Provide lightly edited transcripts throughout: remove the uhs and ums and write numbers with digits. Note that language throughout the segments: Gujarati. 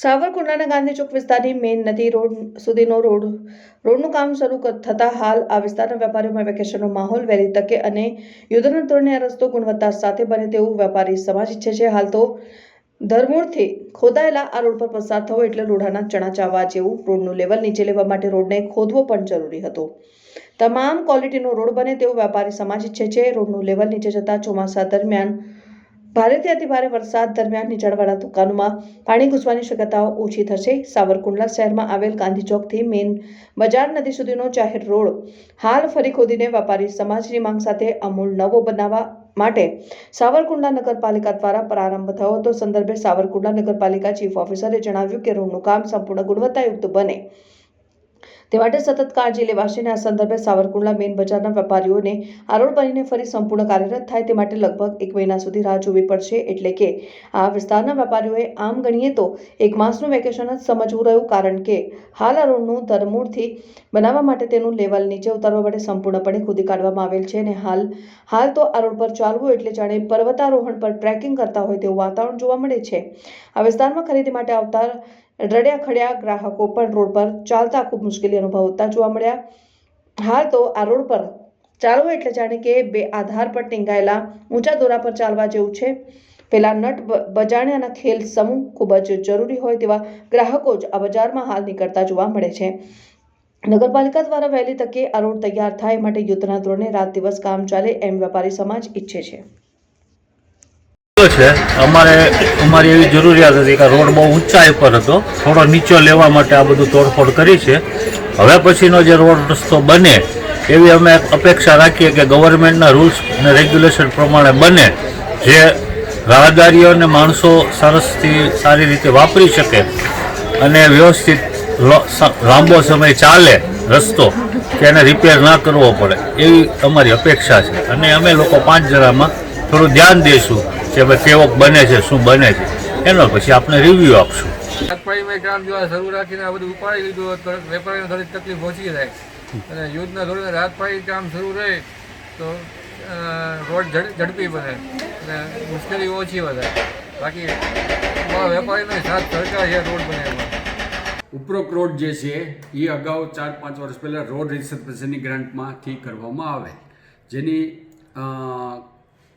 સાવરકુંડલાના ગાંધી ચોક વિસ્તારની મેઇન નદી રોડ સુધીનો રોડનું કામ શરૂ થતાં હાલ આ વિસ્તારના વેપારીઓમાં વેકેશનનો માહોલ વહેલી તકે અને યુદ્ધના ધોરણે આ રસ્તો ગુણવત્તા સાથે બને તેવું વેપારી સમાજ ઈચ્છે છે. હાલ તો ધરમૂળથી ખોદાયેલા આ રોડ પર પસાર થવો એટલે લોઢાના ચણા ચાવવા જેવું. રોડનું લેવલ નીચે લેવા માટે રોડને ખોદવો પણ જરૂરી હતો. તમામ ક્વોલિટીનો રોડ બને તેવું વેપારી સમાજ ઈચ્છે છે. રોડનું લેવલ નીચે જતા ચોમાસા દરમિયાન ભારેથી અતિભારે વરસાદ દરમિયાન નીચાણવાળા દુકાનોમાં પાણી ઘૂસવાની શક્યતાઓ ઓછી થશે. સાવરકુંડલા શહેરમાં આવેલ ગાંધી ચોકથી મેઇન બજાર નદી સુધીનો જાહેર રોડ હાલ ફરી ખોદીને વેપારી સમાજની માંગ સાથે અમૂલ નવો બનાવવા માટે સાવરકુંડલા નગરપાલિકા દ્વારા પ્રારંભ થયો હતો. સંદર્ભે સાવરકુંડલા નગરપાલિકા ચીફ ઓફિસરે જણાવ્યું કે રોડનું કામ સંપૂર્ણ ગુણવત્તાયુક્ત બને તે માટે સતત કાળજી લેવાશે અને આ સંદર્ભે સાવરકુંડલા મેઇન બજારના વેપારીઓને આ રોડ બનીને ફરી સંપૂર્ણ કાર્યરત થાય તે માટે લગભગ 1 મહિના સુધી રાહ જોવી પડશે. એટલે કે આ વિસ્તારના વેપારીઓએ આમ ગણીએ તો 1 માસનું વેકેશન જ સમજવું રહ્યું, કારણ કે હાલ આ રોડનું ધરમૂળથી બનાવવા માટે તેનું લેવલ નીચે ઉતારવા માટે સંપૂર્ણપણે ખોદી કાઢવામાં આવેલ છે અને હાલ તો આ રોડ પર ચાલવું એટલે જાણે પર્વતારોહણ પર ટ્રેકિંગ કરતા હોય તેવું વાતાવરણ જોવા મળે છે. આ વિસ્તારમાં ખરીદી માટે આવતા રડ્યા ખડ્યા ગ્રાહકો પણ રોડ પર ચાલતા ખૂબ મુશ્કેલી અનુભવતા જોવા મળ્યા. હાલ તો આ રોડ પર ચાલવું એટલે જાણે કે 2 આધાર પર ટીંગાયેલા ઊંચા દોરા પર ચાલવા જેવું છે. પેલા નટ બજાણ્યાના ખેલ સમૂહ ખૂબ જ જરૂરી હોય તેવા ગ્રાહકો જ આ બજારમાં હાલ નીકળતા જોવા મળે છે. નગરપાલિકા દ્વારા વહેલી તકે આ રોડ તૈયાર થાય માટે યુદ્ધના ધોરણે રાત દિવસ કામ ચાલે એમ વેપારી સમાજ ઈચ્છે છે. અમારી એવી જરૂરિયાત હતી કે રોડ બહુ ઊંચાઈ પર હતો, થોડો નીચો લેવા માટે આ બધું તોડફોડ કરી છે. હવે પછીનો જે રોડ રસ્તો બને એવી અમે અપેક્ષા રાખીએ કે ગવર્મેન્ટના રૂલ્સ અને રેગ્યુલેશન પ્રમાણે બને, જે રાહદારીઓ અને માણસો સારી રીતે વાપરી શકે અને વ્યવસ્થિત લાંબો સમય ચાલે રસ્તો, કે એને રિપેર ના કરવો પડે એવી અમારી અપેક્ષા છે. અને અમે લોકો 5 જણામાં થોડું ધ્યાન દઈશું કે ભાઈ કેવો બને છે, શું બને છે, એનો પછી આપણે રિવ્યૂ આપશું. રાજપાડીમાં કામ જો શરૂ રાખીને આ બધું ઉપાડી લીધું તો વેપારીને થોડી તકલીફ ઓછી થાય અને યુદ્ધના ધોરણે રાજપાડી કામ શરૂ રહે તો રોડ ઝડપી બને અને મુશ્કેલી ઓછી વધે. બાકી વેપારીનો સાથ સરકાર છે રોડ બને એમાં. ઉપરોક્ત રોડ જે છે એ અગાઉ 4-5 વર્ષ પહેલાં રોડ રિસર્ફેસિંગની ગ્રાન્ટમાંથી કરવામાં આવે, જેની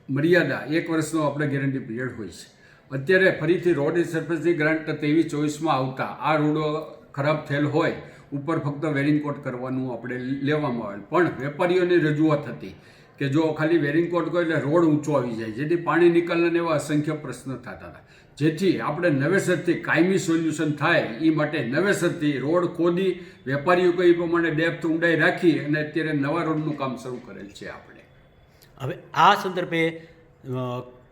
મર્યાદા 1 વર્ષનો આપણે ગેરંટી પીરિયડ હોય છે. અત્યારે ફરીથી રોડ રિસર્ફેસિંગ ગ્રાન્ટ 23-24માં આવતા આ રોડો ખરાબ થયેલ હોય, ઉપર ફક્ત વેરિંગ કોટ કરવાનું આપણે લેવામાં આવેલ. પણ વેપારીઓની રજૂઆત હતી કે જો ખાલી વેરિંગ કોટ કરો એટલે રોડ ઊંચો આવી જાય, જેથી પાણી નિકાલના એવા અસંખ્ય પ્રશ્નો થતા હતા. જેથી આપણે નવેસરથી કાયમી સોલ્યુશન થાય એ માટે નવેસરથી રોડ ખોદી વેપારીઓ કહે એ પ્રમાણે ડેપ્થ ઊંડાઈ રાખી અને અત્યારે નવા રોડનું કામ શરૂ કરેલ છે આપણે. હવે આ સંદર્ભે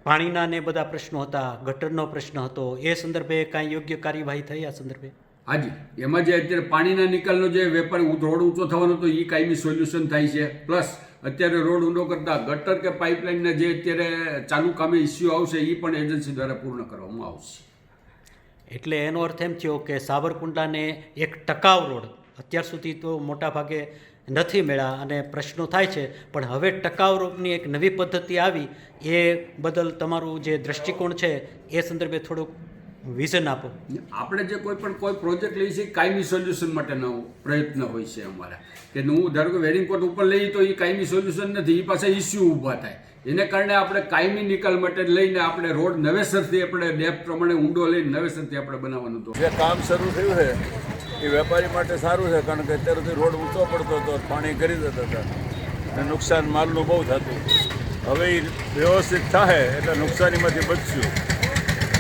પાણીના ને બધા પ્રશ્નો હતા, ગટરનો પ્રશ્ન હતો, એ સંદર્ભે કાંઈ યોગ્ય કાર્યવાહી થઈ આ સંદર્ભે? હાજી, એમાં જે અત્યારે પાણીના નિકાલનો જે વેપારી રોડ ઊંચો થવાનો હતો એ કાયમી સોલ્યુશન થાય છે. પ્લસ અત્યારે રોડ ઊંડો કરતાં ગટર કે પાઇપલાઇનના જે અત્યારે ચાલુ કામે ઇસ્યુ આવશે એ પણ એજન્સી દ્વારા પૂર્ણ કરવામાં આવશે. એટલે એનો અર્થ એમ થયો કે સાવરકુંડલાને એક ટકાઉ રોડ અત્યાર સુધી તો મોટા ભાગે નથી મળ્યા અને પ્રશ્નો થાય છે, પણ હવે ટકાઉ રોડની એક નવી પદ્ધતિ આવી, એ બદલ તમારું જે દ્રષ્ટિકોણ છે એ સંદર્ભે થોડુંક વિઝન આપો. આપણે જે કોઈ પ્રોજેક્ટ લઈએ છીએ કાયમી સોલ્યુશન માટેનો પ્રયત્ન હોય છે અમારા, કે હું ધારો કે વેરિંગ કોટ ઉપર લઈએ તો એ કાયમી સોલ્યુશન નથી, એ પાસે ઇસ્યુ ઊભા થાય. એને કારણે આપણે કાયમી નિકાલ માટે લઈને આપણે રોડ નવેસરથી આપણે ડેપ પ્રમાણે ઊંડો લઈને નવેસરથી આપણે બનાવવાનું હતું. જે કામ શરૂ થયું છે એ વેપારી માટે સારું છે, કારણ કે અત્યાર સુધી રોડ ઊંચો પડતો હતો, પાણી કરી દેતા હતા અને નુકસાન માલનું બહુ થતું. હવે એ વ્યવસ્થિત થાય એટલે નુકસાનીમાંથી બચશું.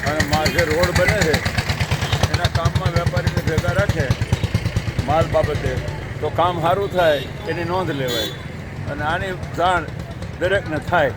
અને જે રોડ બને છે એના કામમાં વેપારીને ભેગા રાખે માલ બાબતે તો કામ સારું થાય એની નોંધ લેવાય અને આની જાણ દરેકને થાય.